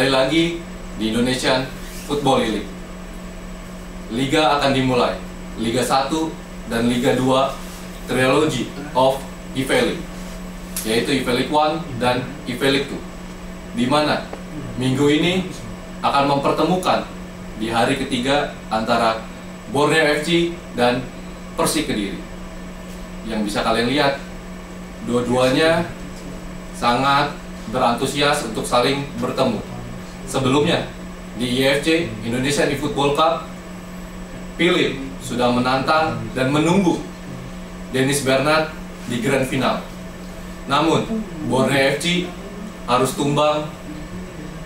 kembali lagi di Indonesian Football League. Liga akan dimulai. Liga 1 dan Liga 2 Trilogy of EVA-League, yaitu EVA-League 1 dan EVA-League 2, di mana minggu ini akan mempertemukan di hari ketiga antara Borneo FC dan Persik Kediri. Yang bisa kalian lihat, dua-duanya sangat berantusias untuk saling bertemu. Sebelumnya di IFC Indonesian eFootball Cup, Philip sudah menantang dan menunggu Dennis Bernard di grand final. Namun Borneo FC harus tumbang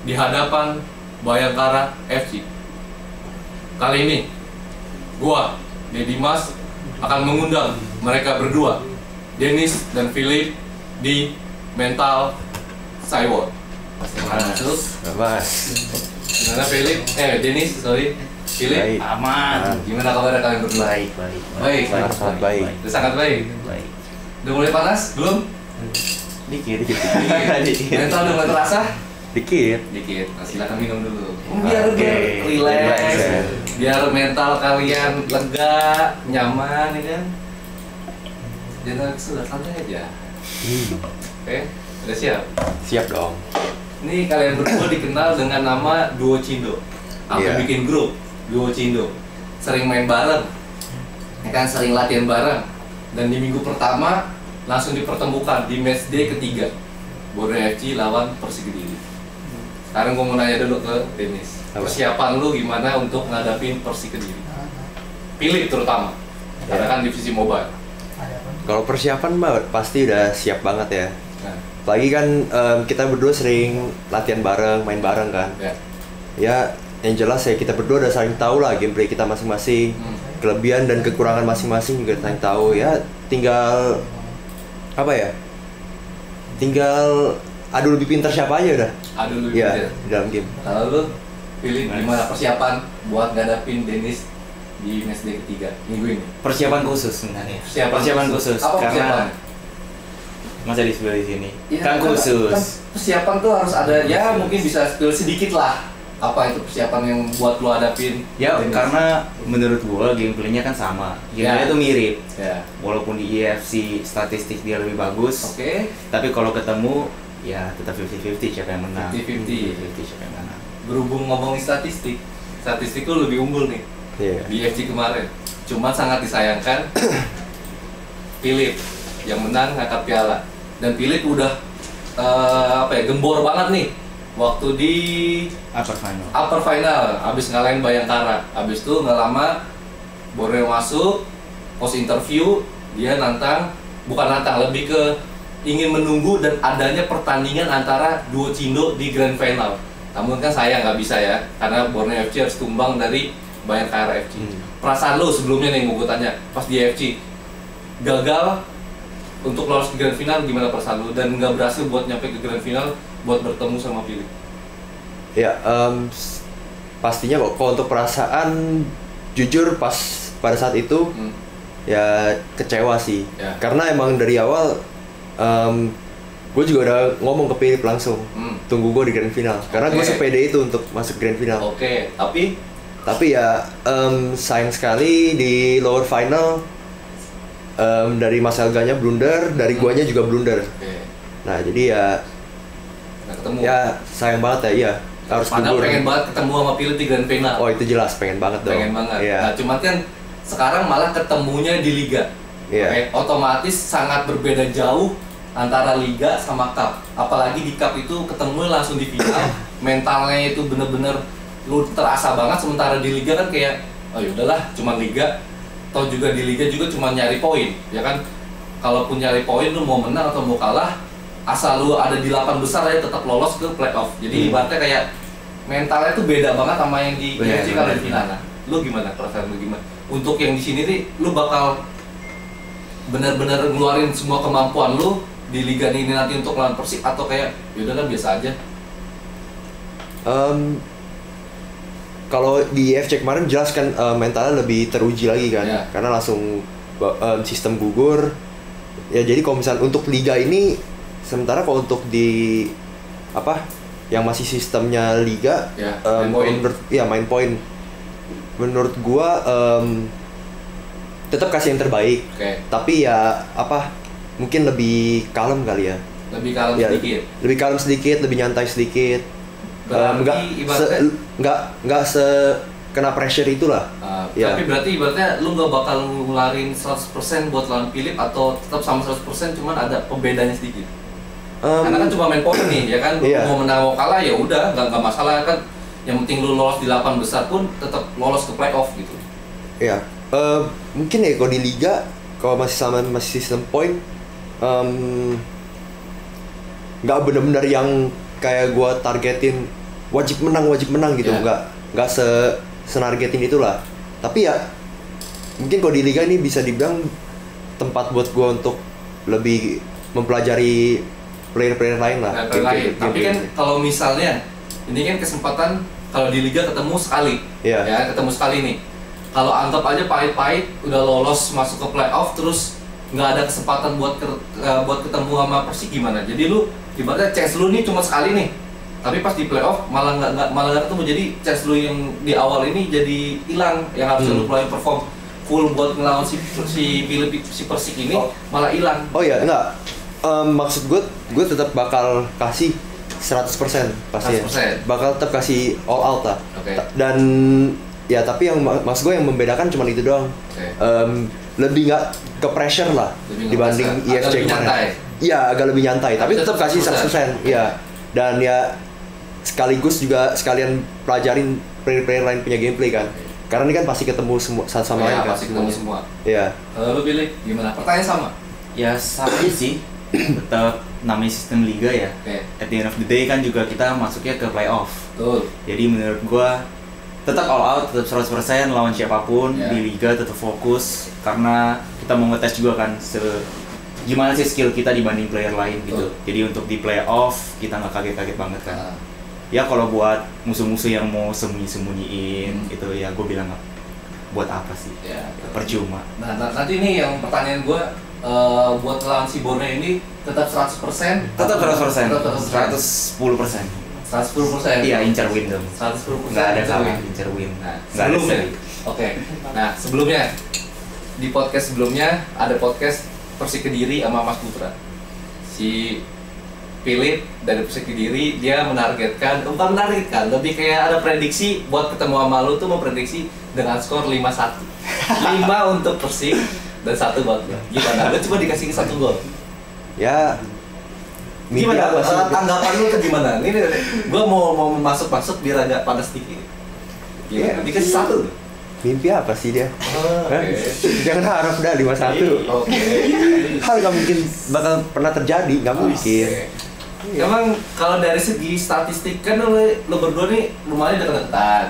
di hadapan Bayangkara FC. Kali ini gua, Deddy Mas, akan mengundang mereka berdua, Dennis dan Philip, di Mental Skyward. Masuk. Gimana Philip? Dennis, sorry. Philip? Baik. Aman. Gimana kabar kalian berdua? Baik. Sangat baik. Sangat baik. Udah mulai panas? Belum? Dikit. Mental udah mulai terasa? Dikit. Nah, silakan minum dulu. Biar relax. Biar mental kalian lega, nyaman, ya kan? Jangan sudah santai aja. Oke, udah siap? Siap dong. Ini kalian berdua dikenal dengan nama Duo Cindo. Aku bikin grup Duo Cindo. Sering main bareng, ya kan, sering latihan bareng. Dan di minggu pertama langsung dipertemukan di match day ketiga, Borneo FC lawan Persik Kediri. Sekarang gue mau nanya dulu ke Dennis, persiapan lu gimana untuk ngadapin Persik Kediri? Philip terutama, karena kan divisi mobile. Kalau persiapan mah pasti udah siap banget ya. Nah, Apalagi kan kita berdua sering latihan bareng, main bareng kan. Ya, yang jelas ya kita berdua udah saling tahu lah gameplay kita masing-masing, kelebihan dan kekurangan masing-masing juga saling tahu. Ya, tinggal apa ya? Tinggal adu lebih pintar siapa aja udah. Adu lebih Ya, pintar di dalam game. Kalau lu Philip, gimana persiapan buat ngadapin Dennis di match day ketiga minggu ini? Persiapan khusus sebenarnya. Persiapan khusus. Apa Karena persiapan? masa di sebelah sini. Ya, Kan khusus. Kan persiapan tuh harus ada, ya mungkin bisa spill sedikit lah. Apa itu persiapan yang buat lu hadapin? Ya, Dennis? karena menurut gua gameplaynya kan sama. Gameplaynya tuh mirip. Ya. Walaupun di EFC statistik dia lebih bagus, Oke. tapi kalau ketemu ya tetap 50-50 siapa yang menang. 50-50. 50-50 siapa yang menang. Berhubung ngomongin statistik lu lebih unggul nih Iya. di FC kemarin. Cuman sangat disayangkan Philip yang menang ngangkat piala. Dan Philip udah gembor banget nih waktu di upper final abis ngalahin Bayangkara. Abis itu nggak lama Borneo masuk, post interview dia bukan nantang, lebih ke ingin menunggu dan adanya pertandingan antara Duo Cindo di grand final. Namun kan sayang nggak bisa ya, karena Borneo FC harus tumbang dari Bayangkara FC. Perasaan lo sebelumnya nih mau gue tanya, pas di FC gagal untuk lolos ke grand final, gimana perasaan lo? Dan nggak berhasil buat nyampe ke grand final buat bertemu sama Philip. Ya, pastinya kok kalau untuk perasaan jujur pada saat itu ya kecewa sih. Ya. Karena emang dari awal gue juga udah ngomong ke Philip langsung, tunggu gue di grand final. Karena gue sepede itu untuk masuk grand final. Oke, tapi ya sayang sekali di lower final dari Mas Helganya blunder, dari guanya juga blunder. Nah jadi ya nggak ketemu. Ya sayang banget ya, iya harus Padahal gugur. pengen banget ketemu sama Philip di grand final. Oh itu jelas pengen banget dong. Pengen banget. Iya. Nah cuman kan sekarang malah ketemunya di liga. Iya. Oke, otomatis sangat berbeda jauh antara liga sama cup. Apalagi di cup itu ketemu langsung di final, mentalnya itu bener-bener lu terasa banget. Sementara di liga kan kayak, oh yaudahlah, cuma liga. Toh juga di liga juga cuma nyari poin, ya kan? Kalaupun nyari poin, lu mau menang atau mau kalah, asal lu ada di 8 besar ya tetap lolos ke playoff. Jadi ibaratnya kayak mentalnya tuh beda banget sama yang di IFC kalau di final. Nah, lu gimana perasaan lu gimana? Untuk yang di sini nih, lu bakal benar-benar ngeluarin semua kemampuan lu di liga ini nanti untuk lawan Persik, atau kayak yaudah kan biasa aja? Kalau di FC kemarin jelas kan mentalnya lebih teruji lagi kan, karena langsung sistem gugur. Ya jadi kalau misalnya untuk liga ini, sementara kalau untuk di yang masih sistemnya liga, main point. Menurut gua tetap kasih yang terbaik. Tapi ya mungkin lebih kalem kali ya. Lebih kalem sedikit. Lebih kalem sedikit, lebih nyantai sedikit. Nggak kena pressure itulah. Tapi berarti ibaratnya lu nggak bakal ngeluarin 100% buat lawan Philip atau tetap sama 100% cuman ada pembedanya sedikit. Karena kan cuma main poin nih, ya kan. Mau menang mau kalah ya udah, nggak masalah kan. Yang penting lu lolos di 8 besar pun tetap lolos ke playoff gitu. Iya. Mungkin ya kalau di liga kalau masih sistem poin nggak benar-benar yang kayak gua targetin wajib menang gitu, nggak senargetin itulah. Tapi ya mungkin kalau di liga ini bisa dibilang tempat buat gua untuk lebih mempelajari player-player lain lah. Tapi kan kalau misalnya ini kan kesempatan kalau di liga ketemu sekali, ya ketemu sekali nih. Kalau anggap aja pahit-pahit udah lolos masuk ke playoff terus nggak ada kesempatan buat ketemu sama Persik gimana? Jadi lu ibaratnya chance lu nih cuma sekali nih, tapi pas di playoff malah nggak ketemu. Jadi chance lu yang di awal ini jadi hilang, yang harus lu perform full buat ngelawan si Persik ini malah hilang. Oh ya enggak. Maksud gue tetap bakal kasih 100% pasti 100%. Ya. Bakal tetap kasih all out lah. Dan ya tapi yang maksud gue yang membedakan cuma itu doang. Lebih nggak ke pressure lah dibanding IFC kemarin. Iya agak lebih nyantai, tapi tetap kasih 100%. Iya. Dan ya sekaligus juga sekalian pelajarin player-player lain punya gameplay kan. Karena ini kan pasti ketemu satu sama lain kan. Pasti ketemu semua. Iya. Kalau lu pilih gimana? Pertanyaan sama? Ya sama sih. Tetap namanya sistem liga ya. At the end of the day kan juga kita masuknya ke playoff. Betul. Jadi menurut gua tetap all out, tetap 100% lawan siapapun di liga, tetap fokus karena kita mau ngetes juga kan gimana sih skill kita dibanding player lain gitu. Jadi untuk di playoff kita nggak kaget-kaget banget kan. Ya kalau buat musuh-musuh yang mau sembunyi-sembunyiin itu ya gue bilang buat apa sih? Ya, percuma. Nah nanti nih yang pertanyaan gue buat lawan si Borneo ini tetap 100%? Tetap 100%. 110%. 110%? Iya, incar win dong. 110%? Nggak ada salah, incar win. Nah, sebelumnya, nah sebelumnya di podcast sebelumnya ada podcast Persik Kediri sama Mas Putra. Si Philip dari Persik Kediri dia bukan menargetkan, lebih kayak ada prediksi buat ketemu sama lu tuh mau prediksi dengan skor 5-1. 5 untuk Persik dan 1 buat lu. Gimana? Lu coba dikasih 1 gol. Ya gimana? Tanggapan lu tuh gimana? Ini gua mau masuk biar agak panas dikit. Gimana? Dikasih 1. Mimpi apa sih dia? Jangan harap dah 5-1. Hal nggak mungkin bakal pernah terjadi, nggak mungkin. Emang kalau dari segi statistik kan lu berdua nih lumayan dekat-dekatan,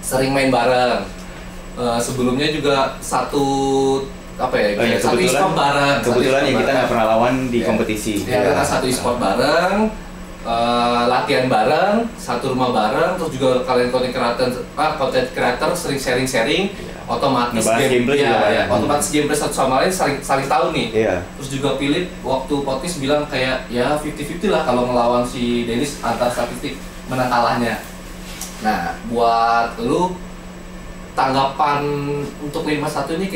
sering main bareng. Sebelumnya juga satu e-sport bareng. Kebetulan ya kita nggak pernah lawan di kompetisi. Ya, kita satu e-sport bareng. Latihan bareng, satu rumah bareng, terus juga kalian content creator sering sharing, otomatis gameplay otomatis gameplay satu sama lain saling tahu nih. Terus juga Philip waktu podcast bilang kayak ya 50-50 lah kalau ngelawan si Dennis antara statistik menang kalahnya. Nah, buat lu tanggapan untuk 5-1 ini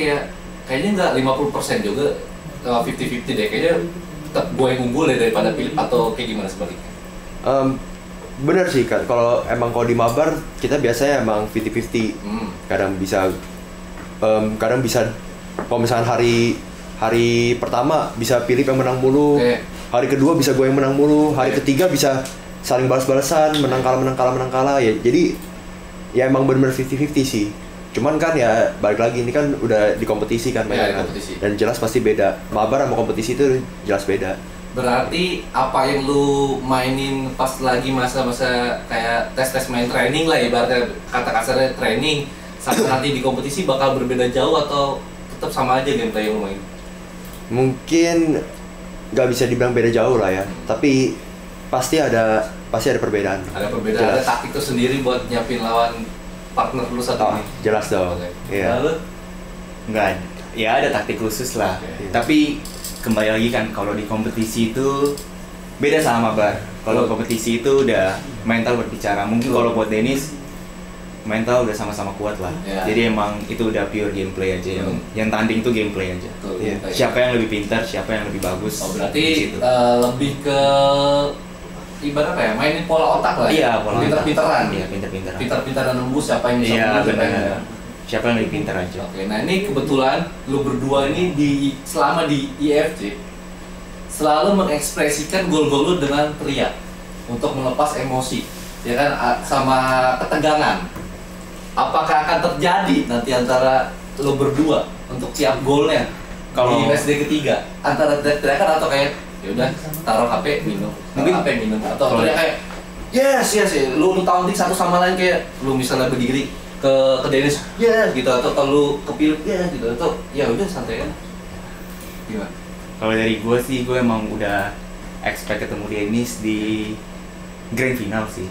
kayaknya nggak 50% juga 50-50 deh, kayaknya tetap gue yang unggul daripada Philip atau kayak gimana sebaliknya? Bener sih kan, kalau di mabar kita biasanya emang 50-50. Kadang bisa kalau misalkan hari pertama bisa Philip yang menang mulu, hari kedua bisa gue yang menang mulu, hari ketiga bisa saling balas-balasan, menang kalah ya. Jadi ya emang bener-bener 50-50 sih. Cuman kan ya balik lagi ini kan udah di kompetisi kan mainnya kan. Dan jelas pasti beda. Mabar sama kompetisi itu jelas beda. Berarti apa yang lu mainin pas lagi masa-masa kayak tes main training lah, ibaratnya kata kasarnya training, sampai nanti di kompetisi bakal berbeda jauh atau tetap sama aja gameplay yang lu main? Mungkin nggak bisa dibilang beda jauh lah ya, tapi pasti ada perbedaan. Ada perbedaan, ada taktik tuh sendiri buat nyiapin lawan partner lu satu ini. Jelas dong. Iya. Lalu? Nggak, ya ada taktik khusus lah. Tapi kembali lagi kan kalau di kompetisi itu beda sama mabar. Kalau kompetisi itu udah mental berbicara. Mungkin kalau buat Dennis mental udah sama-sama kuat lah. Jadi emang itu udah pure gameplay aja. Yang tanding itu gameplay aja. Siapa yang lebih pintar, siapa yang lebih bagus. Oh, berarti lebih ke ibarat apa ya? Mainin pola otak lah. Iya, pola pinter-pinteran. Iya, pinter-pinteran. Pinter-pinteran nembus siapa yang bisa siapa yang lebih pintar aja. Oke, nah ini kebetulan lu berdua ini selama di IFC selalu mengekspresikan gol-gol lu dengan teriak untuk melepas emosi, ya kan, sama ketegangan. Apakah akan terjadi nanti antara lu berdua untuk tiap golnya di matchday ketiga antara teriakan atau kayak ya udah taruh HP minum, mungkin HP minum atau teriak kayak yes lu taunting satu sama lain kayak lu misalnya berdiri ke Dennis gitu atau kalau kepilih gitu atau ya udah santai kan gimana? Kalau dari gue sih gue emang udah expect ketemu Dennis di grand final sih.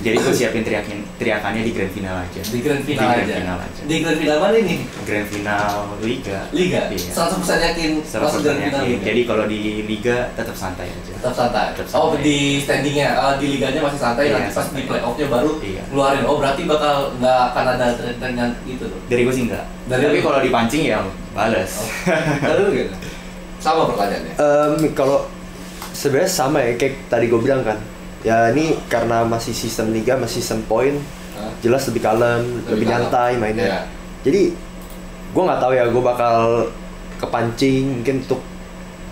Jadi gue siapin teriakannya di grand final aja. Di grand final aja. Di grand final mana ini? Grand final Liga. Iya. 100% yakin. 100% yakin. Jadi kalau di Liga tetap santai aja. Tetap santai. Di standingnya, di liganya masih santai. Nanti pas di playoffnya baru keluarin. Oh berarti bakal nggak akan ada tren-tren gitu tuh? Dari gue sih enggak. Tapi kalau dipancing ya balas. Lalu gitu. Sama pertanyaannya. Kalau sebenarnya sama ya kayak tadi gue bilang kan. Ya ini karena masih sistem liga, masih sistem poin, jelas lebih kalem, lebih nyantai mainnya. Jadi gue nggak tahu ya, gue bakal kepancing mungkin untuk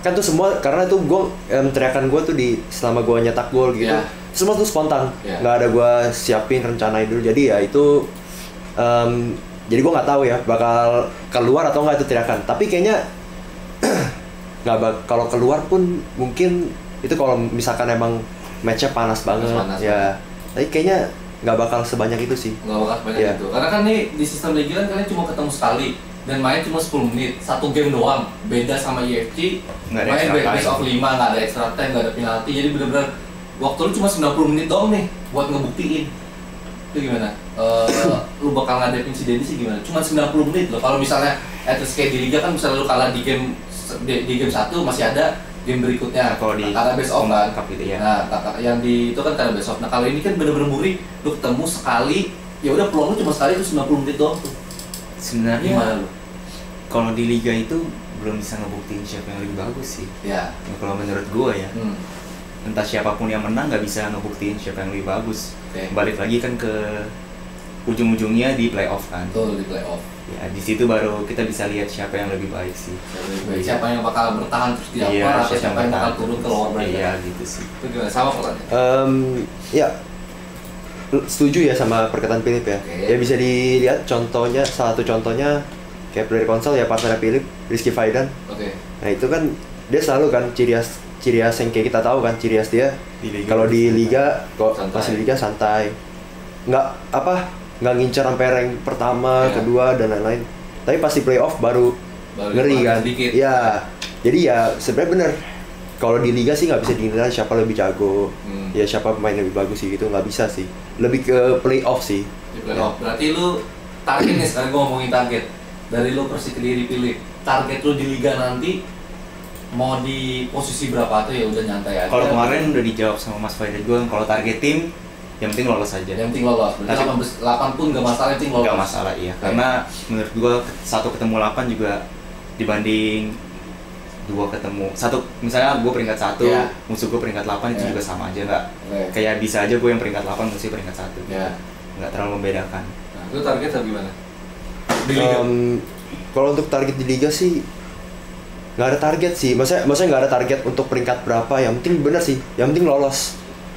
kan tuh semua karena tuh gue teriakan gue tuh di selama gue nyetak gol gitu, semua tuh spontan, nggak ada gue siapin rencanain dulu. Jadi ya itu jadi gue nggak tahu ya bakal keluar atau nggak itu teriakan. Tapi kayaknya nggak kalau keluar pun mungkin itu kalau misalkan emang matchnya panas banget ya. Tapi kayaknya nggak bakal sebanyak itu sih. Nggak bakal sebanyak itu. Karena kan nih di sistem liga kan kalian cuma ketemu sekali dan main cuma 10 menit, satu game doang. Beda sama IFC, main best of 5, nggak ada extra time, nggak ada penalti. Jadi benar-benar waktu lu cuma 90 menit doang nih buat ngebuktiin. Itu gimana? Lu bakal ngadepin si Denny sih gimana? Cuma 90 menit loh. Kalau misalnya at least kayak di liga kan misalnya lu kalah di game 1 masih ada game berikutnya. Kalau di karena best of kan gitu ya. Nah, yang di itu kan karena best of. Nah, kalau ini kan bener-bener murni, lu ketemu sekali, ya udah peluang lu cuma sekali itu 90 menit doang tuh. Sebenarnya kalau di liga itu belum bisa ngebuktiin siapa yang lebih bagus sih. Ya. Nah, kalau menurut gua ya. Entah siapapun yang menang nggak bisa ngebuktiin siapa yang lebih bagus. Balik lagi kan ke ujung-ujungnya di playoff kan. Betul, di playoff. Ya di situ baru kita bisa lihat siapa yang lebih baik sih. Siapa yang bakal bertahan terus di upper atau siapa yang bakal turun ke lower bracket. Iya gitu sih. Itu gimana? Sama pertanyaan? Ya setuju ya sama perkataan Philip ya. Ya bisa dilihat contohnya, salah satu contohnya kayak player konsol ya partner Philip, Rizky Faidan. Nah itu kan dia selalu kan ciri khas yang kayak kita tahu kan, ciri khas dia kalau di liga kok masih di liga santai, nggak ngincar sampai rank pertama, kedua dan lain-lain. Tapi pasti playoff baru ngeri kan. Ya, jadi ya sebenarnya bener. Kalau di liga sih nggak bisa dinilai siapa lebih jago, ya siapa pemain lebih bagus sih gitu, nggak bisa sih. Lebih ke playoff sih. Di playoff. Berarti lu target nih sekarang gue ngomongin target. Dari lu Persik Kediri pilih target lu di liga nanti mau di posisi berapa tuh ya udah nyantai aja. Kalau kemarin udah dijawab sama Mas Faida gue, kalau target tim yang penting lolos aja. Yang penting lolos. Berarti 8 pun nggak masalah, yang penting lolos. Nggak masalah iya. Karena menurut gua 1 ketemu 8 juga dibanding 2 ketemu 1, misalnya gua peringkat 1, musuh gua peringkat 8 itu juga sama aja nggak. Kayak bisa aja gua yang peringkat 8 musuh peringkat 1. Nggak terlalu membedakan. Nah, itu targetnya gimana? Di liga? Kalau untuk target di liga sih nggak ada target sih. Maksudnya nggak ada target untuk peringkat berapa. Yang penting bener sih. Yang penting lolos.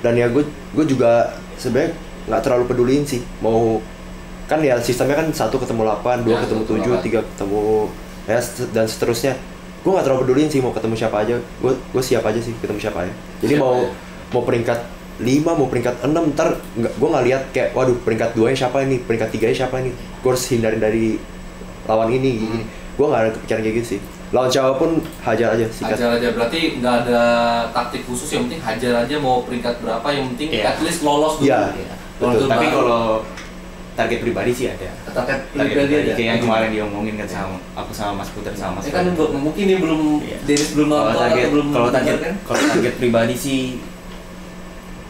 Dan ya gue juga sebenarnya nggak terlalu peduliin sih mau kan ya sistemnya kan 1 ketemu 8, 2 ketemu 7, 3 ketemu ya dan seterusnya. Gue nggak terlalu peduliin sih mau ketemu siapa aja. Gue siap aja sih ketemu siapa ya. Jadi mau peringkat 5, mau peringkat 6 ntar gue nggak lihat kayak waduh peringkat 2 nya siapa ini, peringkat 3 nya siapa ini. Gue harus hindari dari lawan ini gini. Gue nggak ada kepikiran kayak gitu sih. Lawan Jawa pun hajar aja sih. Hajar aja, berarti nggak ada taktik khusus, yang penting hajar aja mau peringkat berapa, yang penting at least lolos dulu. Betul. Tapi kalau target pribadi sih ada. Target pribadi ada. Kayak yang kemarin diomongin kan sama aku sama Mas Puter sama Mas. Kan mungkin ini belum Dennis belum nonton atau belum. Kalau target pribadi sih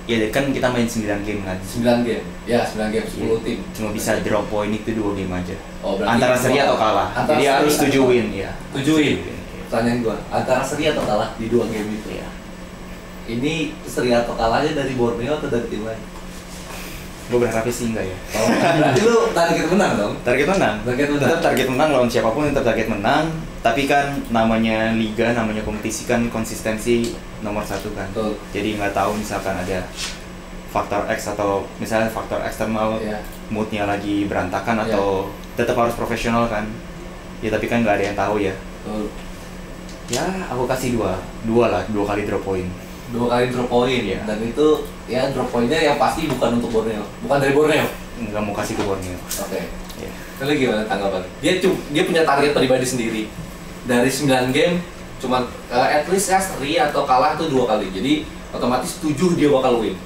Ya kan kita main 9 game kan. 9 game. Ya, 9 game 10 tim. Cuma bisa drop point itu 2 game aja. Oh, berarti antara seri atau kalah. Jadi harus 7 win ya. 7 win. Pertanyaan gua, antara seri atau kalah di 2 game itu ya. Ini seri atau kalahnya dari Borneo atau dari tim lain? Gue berharapnya sih enggak ya. Oh, berarti lu target menang dong? Target menang. Tetap target menang lawan siapapun tetap target menang. Tapi kan namanya liga, namanya kompetisi kan konsistensi nomor 1 kan. Betul. Jadi nggak tahu misalkan ada faktor X atau misalnya faktor eksternal, moodnya lagi berantakan atau tetap harus profesional kan. Ya tapi kan nggak ada yang tahu ya. Betul. Ya aku kasih 2 lah, 2 kali drop point. 2 kali drop point ya. Dan itu ya drop pointnya yang pasti bukan untuk Borneo, bukan dari Borneo. Nggak mau kasih ke Borneo. Oke. Lalu gimana tanggapan? Dia punya target pribadi sendiri. Dari 9 game cuma at least ya seri atau kalah tuh 2 kali. Jadi otomatis 7 dia bakal win.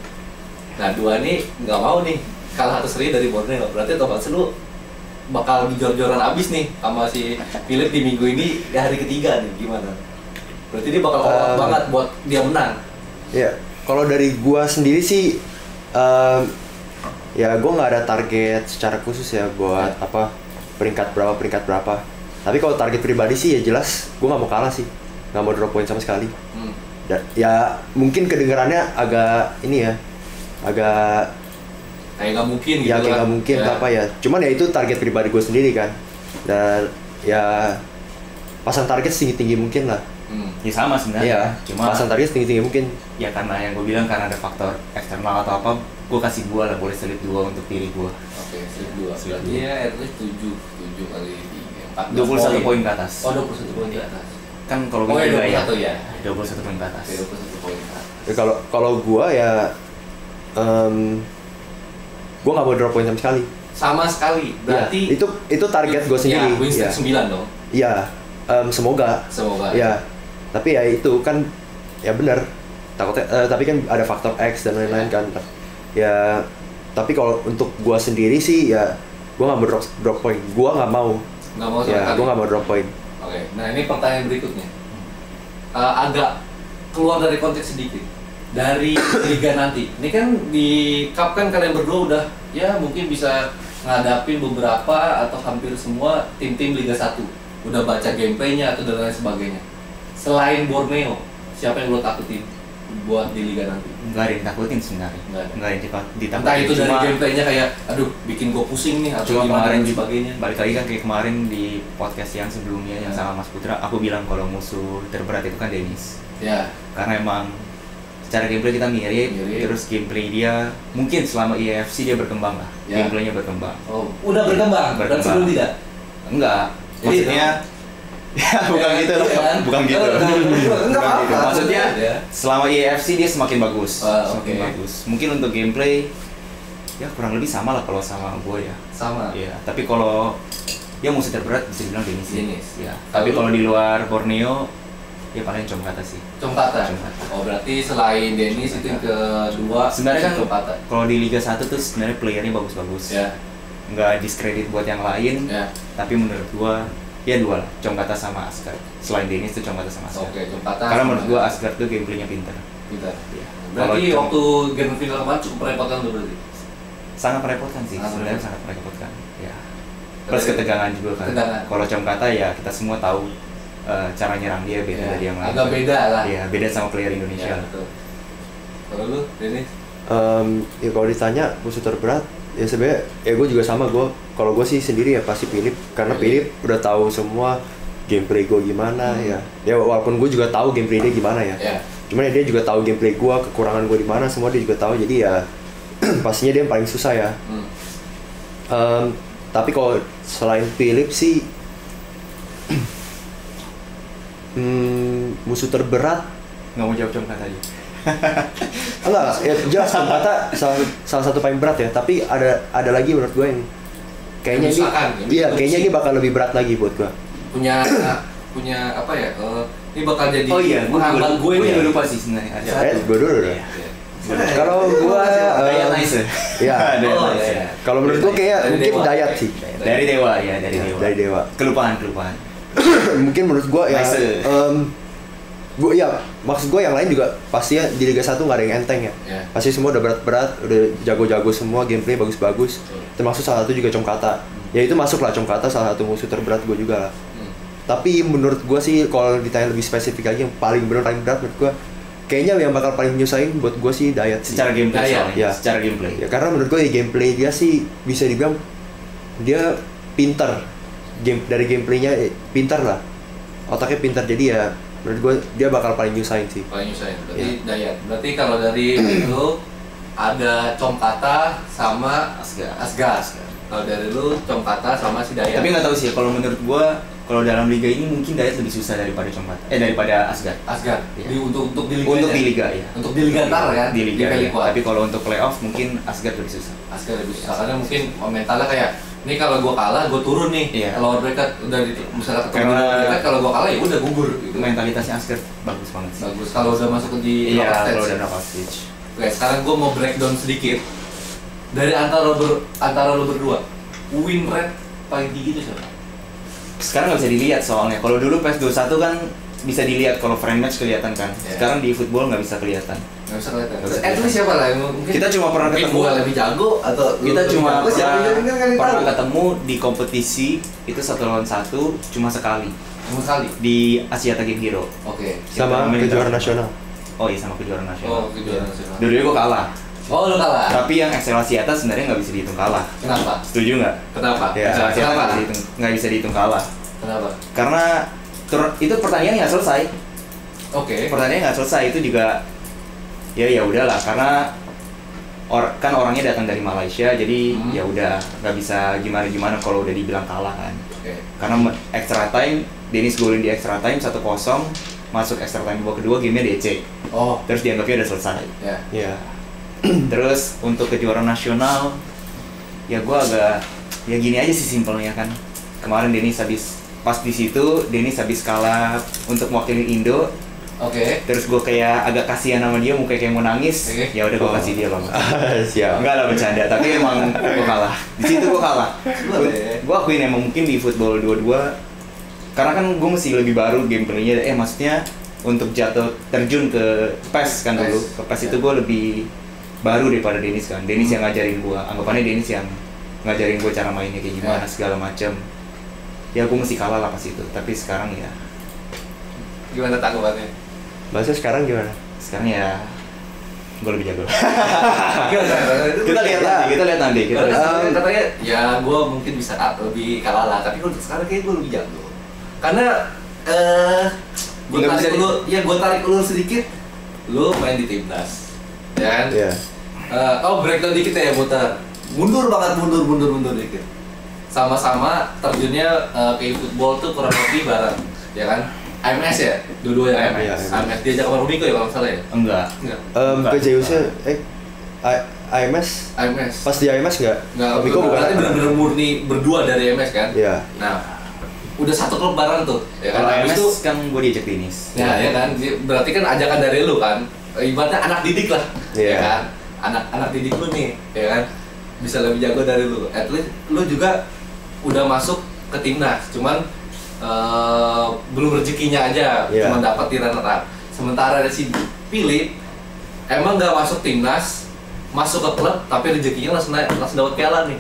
Nah 2 ini nggak mau nih kalah atau seri dari Borneo. Berarti otomatis lu bakal dijor-joran abis nih sama si Philip di minggu ini di hari ketiga nih. Gimana? Berarti dia bakal all out banget buat dia menang. Ya, kalau dari gua sendiri sih, ya gua nggak ada target secara khusus ya buat apa peringkat berapa. Tapi kalau target pribadi sih ya jelas gua nggak mau kalah sih, nggak mau drop point sama sekali. Dan ya mungkin kedengarannya agak ini ya, agak kayak nggak mungkin gitu. Ya kayak nggak mungkin apa ya. Cuman ya itu target pribadi gua sendiri kan. Dan ya pasang target setinggi mungkin lah. Ya sama sebenarnya. Iya, cuma pasang target setinggi mungkin. Ya karena yang gue bilang karena ada faktor eksternal atau apa, gue kasih 2 lah, boleh selip 2 untuk pilih gue. Oke, selip 2. Berarti ya at least 7 kali 3, 21 poin ke atas. Oh, 21 poin ke atas. Kan kalau gue ya, 21 poin ke atas. 21 poin ke atas. Ya, kalau gue ya gue nggak mau drop point sama sekali. Sama sekali. Berarti ya, itu target gue sendiri. Ya, win streak 9 dong. Iya, semoga. Ya. Tapi ya itu kan ya benar. Takutnya tapi kan ada faktor X dan lain-lain kan. Ya, tapi kalau untuk gue sendiri sih ya gue nggak mau drop point. Gue nggak mau. Nggak mau sama ya, sekali. gue nggak mau drop point. Oke. Nah ini pertanyaan berikutnya. Agak keluar dari konteks sedikit. Dari liga nanti. Ini kan di Cup kan kalian berdua udah ya mungkin bisa ngadapin beberapa atau hampir semua tim-tim Liga 1. Udah baca gameplaynya atau dan lain sebagainya. Selain Borneo, siapa yang lo takutin buat di liga nanti? Nggak ada yang takutin sebenarnya. Nggak ada yang ditakutin. Entah itu dari gameplaynya kayak, aduh bikin gue pusing nih atau gimana dan sebagainya. Balik lagi kan kayak kemarin di podcast yang sebelumnya yang sama Mas Putra, aku bilang kalau musuh terberat itu kan Dennis. Ya. Karena emang secara gameplay kita mirip. Terus gameplay dia mungkin selama EAFC dia berkembang lah. Ya. Gameplaynya berkembang. Oh, udah berkembang. Dan sebelum tidak? Enggak. Maksudnya ya bukan gitu loh, bukan gitu. Maksudnya selama EAFC dia semakin bagus, semakin bagus. Mungkin untuk gameplay ya kurang lebih sama lah kalau sama gue ya. Sama. Ya, tapi kalau ya musuh terberat bisa bilang Dennis. Ya. Tapi kalau di luar Borneo ya paling Comkata sih. Comkata. Oh berarti selain Dennis itu yang kedua. Sebenarnya kan kalau di Liga 1 tuh sebenarnya playernya bagus-bagus. Ya. Nggak diskredit buat yang lain. Ya. Tapi menurut gua ya 2 lah, Comkata sama Asgard. Selain Dennis tuh Comkata sama Asgard. Oke, Comkata. Karena menurut gua Asgard tuh gameplaynya pintar. Ya. Berarti waktu game final kemarin cukup merepotkan tuh berarti? Sangat merepotkan sih, sebenarnya sangat merepotkan. Ya. Plus ketegangan juga kan. Kalau Comkata ya kita semua tahu cara nyerang dia beda dari yang lain. Agak beda lah. Iya, beda sama player Indonesia. Ya, betul. Kalau lu, Dennis? Ya kalau ditanya musuh terberat ya sebenarnya ya gue juga sama. Kalau gue sih sendiri ya pasti Philip, karena Philip udah tahu semua gameplay gue gimana. Ya walaupun gue juga tahu gameplay dia gimana ya. Cuman ya dia juga tahu gameplay gue, kekurangan gue di mana, semua dia juga tahu. Jadi ya pastinya dia yang paling susah ya. Tapi kalau selain Philip sih musuh terberat nggak mau jawab Comkata aja. Enggak, ya jelas Comkata salah satu paling berat ya. Tapi ada lagi menurut gue yang kayaknya kayaknya ini bakal lebih berat lagi buat gue. Punya apa ya? Ini bakal jadi penghambat gue ini lupa sih sebenarnya. Gue dulu deh. Kalau gue kalau menurut gue kayak mungkin Dayat sih. Dari Dewa ya, dari Dewa. Kelupaan. Mungkin menurut gue ya Maksud gue yang lain juga pastinya di Liga 1 nggak ada yang enteng ya. Pasti semua udah berat-berat, udah jago-jago semua, gameplay bagus-bagus. Termasuk salah satu juga Comkata. Ya itu masuk lah, Comkata salah satu musuh terberat gue juga lah. Tapi menurut gue sih kalau ditanya lebih spesifik lagi yang paling berat menurut gue, kayaknya yang bakal paling nyusahin buat gue sih Dayat sih. Secara gameplay ya. Secara gameplay. Ya karena menurut gue ya gameplay dia sih bisa dibilang dia pintar. Dari gameplaynya pintar lah. Otaknya pintar, jadi ya menurut gue dia bakal paling nyusahin sih. Paling nyusahin. Berarti Dayat. Berarti kalau dari lu ada Comkata sama Asgas. Kalau dari lu Comkata sama si Dayat. Tapi nggak tahu sih, kalau menurut gua kalau dalam liga ini mungkin Dayat lebih susah daripada Comkata. Daripada Asgar. Ya. Untuk di liga. Untuk di liga ya. Untuk di liga ntar ya. Di liga. Ya. Tapi kalau untuk playoff mungkin Asgar lebih susah. Karena mungkin mentalnya kayak ini kalau gua kalah, gua turun nih. Kalau mereka udah misalnya ketemu mereka, kalau gua kalah ya udah gugur. Gitu. Mentalitasnya Asgar bagus banget sih. Bagus. Kalau udah masuk di kalau udah knockout stage. Oke, sekarang gua mau breakdown sedikit dari antara lo berdua. Win rate paling tinggi itu siapa? Sekarang nggak bisa dilihat soalnya. Kalau dulu PES 21 kan bisa dilihat, kalau friend match kelihatan kan. Sekarang di football nggak bisa kelihatan. Nggak bisa kelihatan. Itu siapa lah? Mungkin kita cuma pernah ketemu. Gua lebih jago atau kita cuma pernah ketemu di kompetisi itu 1 lawan 1 cuma sekali. Di Asia Tag Hero. Oke. Sama kejuaraan nasional. Oh iya, sama kejuaraan nasional. Kejuaraan nasional. Dulu gua kalah. Oh, lu kalah. Tapi yang Excelsior atas sebenarnya nggak bisa dihitung kalah. Kenapa? Setuju nggak? Kenapa? Ya, nggak bisa dihitung kalah. Kenapa? Karena itu pertandingan nggak selesai. Oke. Pertandingan nggak selesai, itu juga ya udahlah, karena kan orangnya datang dari Malaysia, jadi ya udah nggak bisa gimana kalau udah dibilang kalah kan. Karena extra time, Dennis golin di extra time 1-0, masuk extra time babak kedua, gamenya DC. Terus dianggapnya udah selesai. Iya. Terus untuk kejuaraan nasional, ya gue agak ya gini aja sih simpelnya kan. Kemarin Dennis pas di situ Dennis habis kalah untuk mewakili Indo. Terus gue kayak agak kasihan sama dia, mukanya kayak mau nangis. Ya udah gue kasih dia loh. Siap. Enggak lah, bercanda, tapi emang gue kalah. Di situ gue kalah. Gue akuin emang mungkin di football 22, karena kan gue masih lebih baru gameplaynya. Maksudnya untuk jatuh terjun ke PES kan dulu. Ke PES itu gue lebih baru daripada Dennis kan. Dennis yang ngajarin gue, anggapannya Dennis yang ngajarin gue cara mainnya kayak gimana segala macam. Ya gue mesti kalah lah pas itu, tapi sekarang ya gimana tanggapannya? Maksudnya sekarang gimana? Sekarang ya gue lebih jago. Kita lihat nanti. Katanya ya gue mungkin bisa lebih kalah lah, tapi untuk sekarang kayak gue lebih jago. Karena gue tarik lu sedikit, lu main di timnas. Ya kan? Breakdown dikit ya, muter. Mundur dikit. Sama-sama terjunnya ke football tuh kurang lebih bareng, ya kan? AMS ya? Dua-duanya AMS. AMS diajak sama Rumiko ya kalau nggak salah ya? Enggak. Ke JUC AMS? Pas di AMS nggak? Rumiko bukan. Berarti benar-benar murni berdua dari AMS kan? Iya. Nah, udah satu klub bareng tuh. Ya kan? Kalau AMS kan gue diajak tenis. Ya kan? Berarti kan ajakan dari lu kan? Ibaratnya anak didik lah, ya kan? Anak didik lu nih, ya kan? Bisa lebih jago dari lu. At least lu juga udah masuk ke timnas, cuman belum rezekinya aja, cuma dapat di runner up. Sementara ada si Philip emang nggak masuk timnas, masuk ke klub, tapi rezekinya langsung dapat piala nih,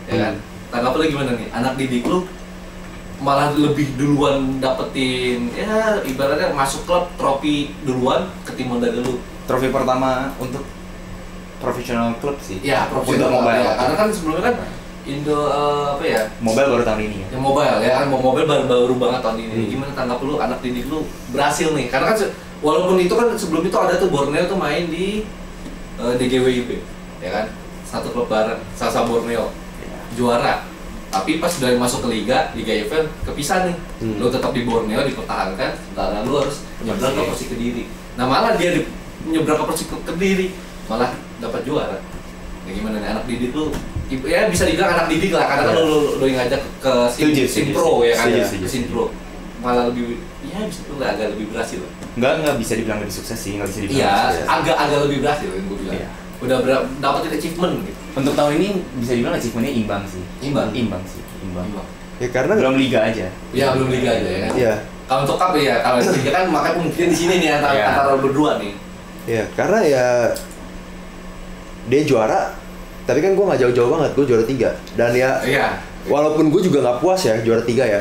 ya kan? Tanggapan lu gimana nih? Anak didik lu malah lebih duluan dapetin, ya ibaratnya masuk klub, trofi duluan ketimbang dari lu. Trofi pertama untuk profesional klub sih. Ya, profesional untuk mobile. Ya. Karena kan sebelumnya kan Indo Mobile baru tahun ini ya. Mobile ya kan, mobile baru banget tahun ini. Gimana tanggap lu anak didik lu berhasil nih? Karena kan walaupun itu kan sebelum itu ada tuh Borneo tuh main di DGWIB, ya kan? Satu klub bareng, Sasa Borneo. Juara. Tapi pas udah masuk ke Liga event kepisah nih. Lu tetap di Borneo dipertahankan, sementara lu harus nyebrang ke Persik Kediri. Nah, malah dia nyebrang ke Persik Kediri malah dapat juara. Ya gimana nih anak didik lu? Ya bisa dibilang anak didik lah, karena kan lu yang ngajak ke Sinpro ya kan, Sinpro malah lebih, ya bisa tuh agak lebih berhasil. Nggak bisa dibilang lebih sukses sih, nggak bisa dibilang. Iya, agak lebih berhasil yang gue bilang. Udah dapetin achievement gitu. Untuk tahun ini bisa dibilang achievementnya imbang sih. Imbang. Ya karena belum liga aja. Ya belum liga aja ya kan. Iya. Kalau untuk cup ya, kalau dia kan makanya pemungkinan di sini nih antara berdua nih. Ya, karena ya dia juara, tapi kan gue nggak jauh-jauh banget, gue juara 3 dan ya walaupun gue juga nggak puas ya juara 3 ya,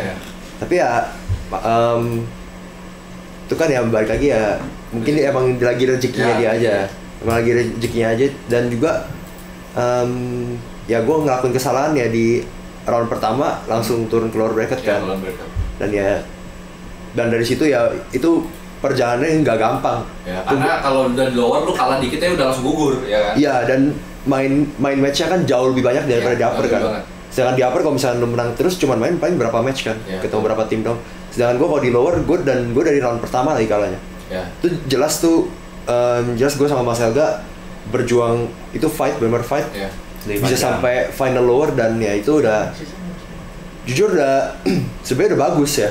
tapi ya itu kan ya balik lagi ya mungkin dia emang lagi rezekinya dia aja, emang lagi rezekinya aja dan juga ya gue ngelakuin kesalahan ya di round pertama langsung turun ke lower bracket kan, dan dari situ ya itu perjalanannya nggak gampang. Ya, karena kalau udah di lower lu kalah dikit ya udah langsung gugur ya kan. Iya, dan main matchnya kan jauh lebih banyak daripada di upper kan. Sedangkan di upper kalau misalnya lu menang terus cuman main paling berapa match kan, ketemu berapa tim dong. Sedangkan gue kalau di lower gue dari round pertama lagi kalahnya. Itu jelas tuh jelas gue sama Mas Helga berjuang itu benar fight. Bisa sampai final lower dan ya itu udah jujur udah sebenarnya udah bagus ya.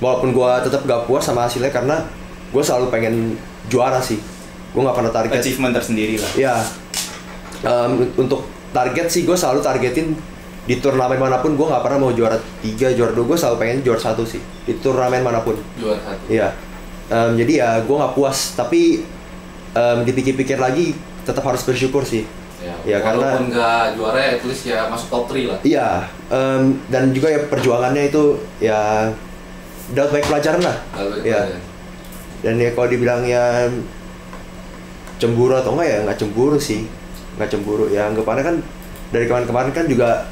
Walaupun gue tetap gak puas sama hasilnya karena gue selalu pengen juara sih. Gue gak pernah target achievement tersendiri lah. Ya, untuk target sih gue selalu targetin di turnamen manapun gue gak pernah mau juara 3, juara 2. Gue selalu pengen juara 1 sih di turnamen manapun. Juara 1. Iya. Jadi ya gue gak puas, tapi dipikir-pikir lagi tetap harus bersyukur sih. Ya walaupun nggak juara ya at least ya masuk top 3 lah. Iya, dan juga ya perjuangannya itu ya udah baik pelajaran lah. Ya. Dan ya kalau dibilang ya cemburu atau enggak ya nggak cemburu sih, nggak cemburu ya, anggapannya kan dari kemarin kan juga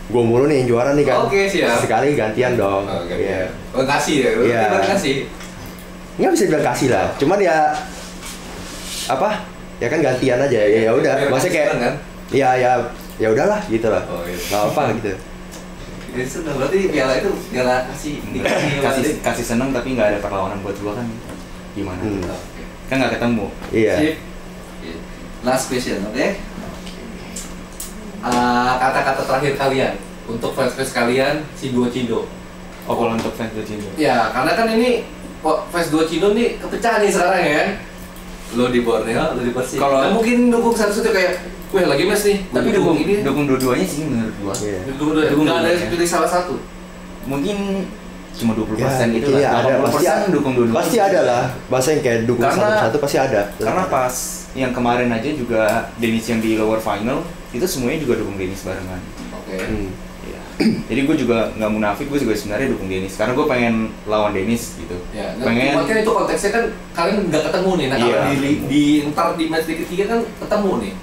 gue mulu nih yang juara nih kan. Oke, siap. Sekali gantian dong. Iya. Kasih ya, terima kasih. Nggak bisa bilang kasih lah, cuman ya apa ya kan gantian aja ya udah, maksudnya kayak kan? ya udahlah gitu lah, nggak apa gitu. Jadi seneng, berarti piala itu piala kasih seneng tapi nggak ada perlawanan buat gua kan gimana? Kan nggak ketemu. Iya. Last question, oke? Kata-kata terakhir kalian untuk fans kalian si Duo Cindo. Oh, kalau untuk fans Duo Cindo? Ya, karena kan ini fans Duo Cindo nih kepecah nih sekarang ya kan? Lo di Borneo, lo di Persib. Kalau mungkin dukung satu-satu kayak, weh lagi mes nih. Tapi dukung dua-duanya sih menurut gua. Dukung nggak ada pilih salah satu. Mungkin cuma 20% gitu lah. Ada, dukung dua-duanya. Pasti ada lah. Bahasa yang kayak dukung satu pasti ada. Karena pas yang kemarin aja juga Dennis yang di lower final itu semuanya juga dukung Dennis barengan. Oke. Jadi gue juga nggak munafik, gue juga sebenarnya dukung Dennis karena gue pengen lawan Dennis gitu. Ya, pengen. Kan itu konteksnya kan kalian nggak ketemu nih. Nah kalau ntar di match ketiga kan ketemu nih.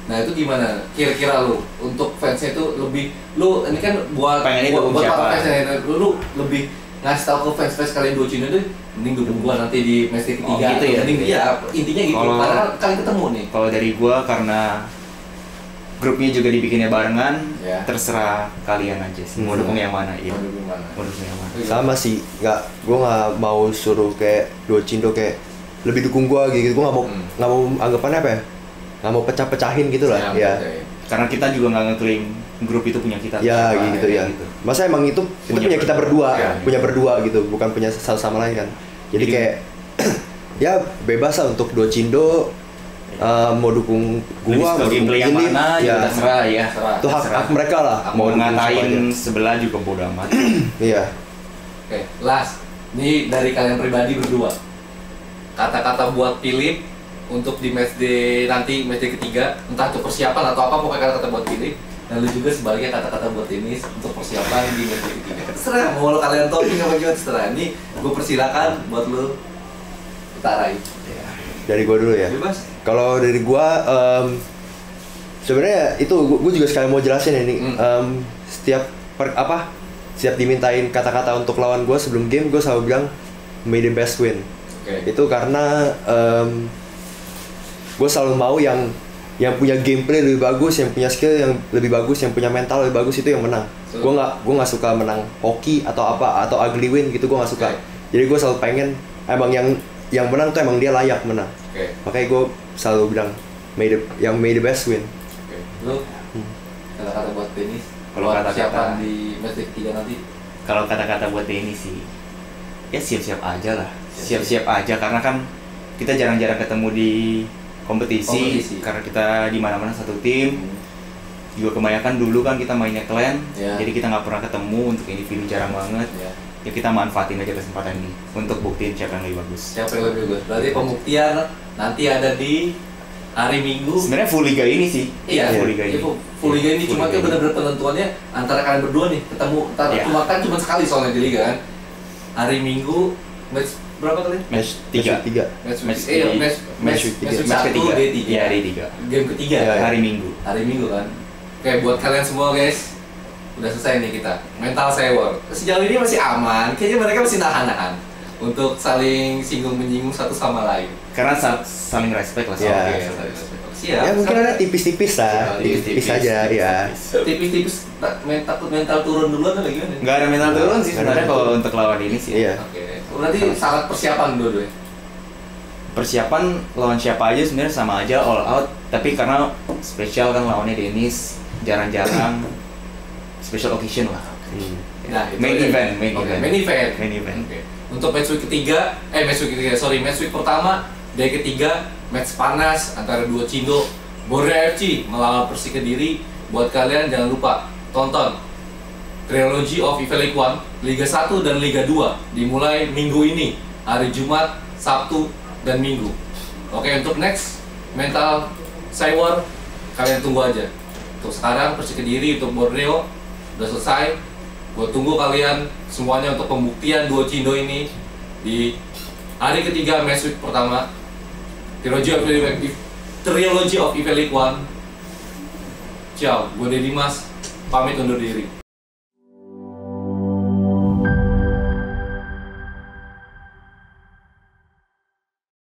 Nah itu gimana? Kira-kira lu untuk fansnya itu lebih lu ini kan buat fansnya lu lebih ngasih tahu ke fans kalian Duo Cindo tuh mending dukung gua nanti di match ketiga. Gitu ya. Ya intinya gitu. Karena kalian ketemu nih. Kalau dari gua karena grupnya juga dibikinnya barengan, terserah kalian aja sih mau dukung yang mana. Iya. Mau dukung yang mana. Sama sih, gue nggak mau suruh kayak Duo Cindo kayak lebih dukung gue gitu. Gue nggak mau anggapannya apa ya, nggak mau pecah-pecahin gitu lah. Ya. Karena kita juga nggak ngeklaim grup itu punya kita. Ya gitu ya. Gitu. Masa emang itu punya kita berdua, punya berdua gitu, bukan punya satu sama lain kan. Jadi kayak ya bebas lah untuk Duo Cindo. Mau dukung gua, mau dukung yang ini, mana ya terserah ya. Itu hak mereka lah. Mau ngatain sebelah juga bodo amat. Iya. Oke, last. Ini dari kalian pribadi berdua. Kata-kata buat Philip untuk di match nanti match ketiga, entah itu persiapan atau apa, pokoknya kata-kata buat Philip. Dan lu juga sebagai kata-kata buat Dennis untuk persiapan di match ketiga. Terserah mau kalian toping apa gimana terserah. Ini gue persilakan buat lu utarain. Dari gua dulu ya. Bebas. Kalau dari gua sebenarnya itu gua juga sekali mau jelasin ini. Setiap dimintain kata-kata untuk lawan gua sebelum game, gua selalu bilang may the best win. Itu karena gua selalu mau yang punya gameplay lebih bagus, yang punya skill yang lebih bagus, yang punya mental lebih bagus itu yang menang. Gua nggak suka menang hoki atau apa atau ugly win gitu, gua nggak suka. Jadi gua selalu pengen emang yang menang tuh emang dia layak menang. Makanya gue selalu bilang may the best win. Lu kata-kata buat Dennis kalau kata-kata di match ketiga nanti? Kalau kata-kata buat Dennis sih ya siap-siap aja lah. Siap-siap aja karena kan kita jarang-jarang ketemu di kompetisi. Karena kita di mana-mana satu tim. Juga kebanyakan dulu kan kita mainnya clan. Jadi kita nggak pernah ketemu, untuk individu jarang banget. ya kita manfaatin aja kesempatan ini untuk buktiin siapa yang lebih bagus. Siapa yang lebih bagus? Berarti pembuktian nanti ada di hari Minggu. Sebenarnya full liga ini sih. Iya, full liga ini. Full liga ini cuma itu benar-benar penentuannya antara kalian berdua nih ketemu. Cuma kan cuma sekali soalnya di liga kan. Hari Minggu match berapa kali? Match 3. Match ketiga. Iya, D3. Game ketiga hari Minggu. Hari Minggu kan. Oke, buat kalian semua guys, udah selesai nih kita. Mental Sewor. Sejauh ini masih aman. Kayaknya mereka masih nahan-nahan untuk saling singgung menyinggung satu sama lain. Karena saling respect lah. Siap. Ya mungkin ada tipis-tipis lah, tipis aja ya. Tipis-tipis takut mental turun duluan atau gimana? Nggak ada mental turun sih sebenarnya kalau untuk lawan ini sih. Iya. Oke. Berarti sangat persiapan dua-duanya. Persiapan lawan siapa aja sebenarnya sama aja all out, tapi karena spesial kan lawannya Dennis, jarang-jarang special occasion lah. Nah, main event. Okay. Untuk match week ketiga, match week pertama, day ketiga, match panas antara dua Cindo, Borneo FC melawan Persik Kediri. Buat kalian jangan lupa tonton Trilogy of EVA League 1, Liga 1 dan Liga 2 dimulai minggu ini, hari Jumat, Sabtu, dan Minggu. Oke, untuk next Mental Sewor kalian tunggu aja. Untuk sekarang Persik Kediri, untuk Borneo udah selesai. Gue tunggu kalian semuanya untuk pembuktian dua Cindo ini di hari ketiga match week pertama Trilogy of EVA League 1. Ciao, gue Deddy Mas, pamit undur diri.